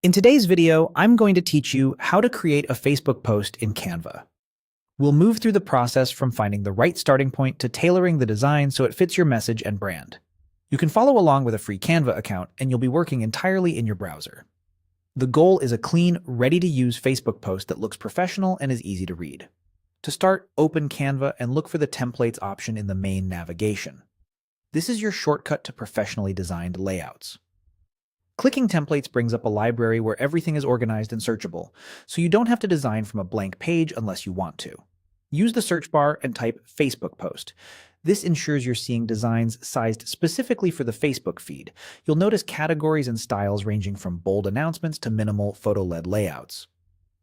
In today's video, I'm going to teach you how to create a Facebook post in Canva. We'll move through the process from finding the right starting point to tailoring the design so it fits your message and brand. You can follow along with a free Canva account, and you'll be working entirely in your browser. The goal is a clean, ready-to-use Facebook post that looks professional and is easy to read. To start, open Canva and look for the Templates option in the main navigation. This is your shortcut to professionally designed layouts. Clicking Templates brings up a library where everything is organized and searchable, so you don't have to design from a blank page unless you want to. Use the search bar and type Facebook post. This ensures you're seeing designs sized specifically for the Facebook feed. You'll notice categories and styles ranging from bold announcements to minimal photo-led layouts.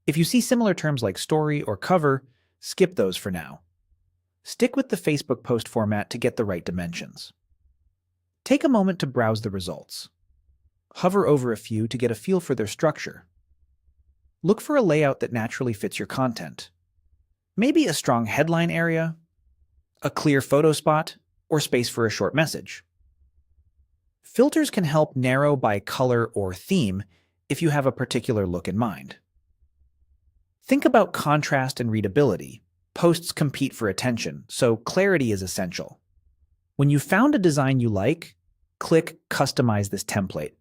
If you see similar terms like story or cover, skip those for now. Stick with the Facebook post format to get the right dimensions. Take a moment to browse the results. Hover over a few to get a feel for their structure. Look for a layout that naturally fits your content. Maybe a strong headline area, a clear photo spot, or space for a short message. Filters can help narrow by color or theme if you have a particular look in mind. Think about contrast and readability. Posts compete for attention, so clarity is essential. When you've found a design you like, click Customize this template.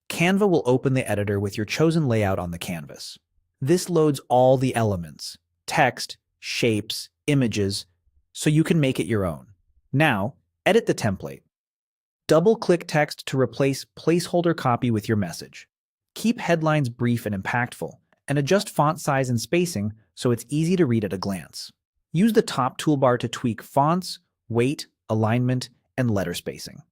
Canva will open the editor with your chosen layout on the canvas. This loads all the elements, text, shapes, images, so you can make it your own. Now, edit the template. Double-click text to replace placeholder copy with your message. Keep headlines brief and impactful, and adjust font size and spacing so it's easy to read at a glance. Use the top toolbar to tweak fonts, weight, alignment, and letter spacing.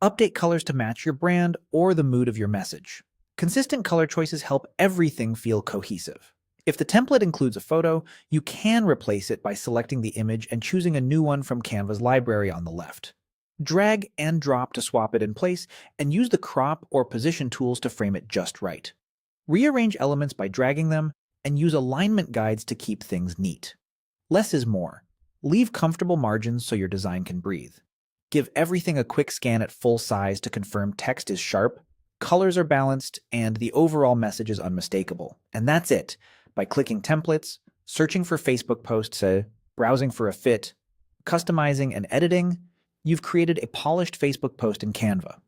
Update colors to match your brand or the mood of your message. Consistent color choices help everything feel cohesive. If the template includes a photo, you can replace it by selecting the image and choosing a new one from Canva's library on the left. Drag and drop to swap it in place, and use the crop or position tools to frame it just right. Rearrange elements by dragging them, and use alignment guides to keep things neat. Less is more. Leave comfortable margins so your design can breathe. Give everything a quick scan at full size to confirm text is sharp, colors are balanced, and the overall message is unmistakable. And that's it. By clicking Templates, searching for Facebook posts, browsing for a fit, customizing and editing, you've created a polished Facebook post in Canva.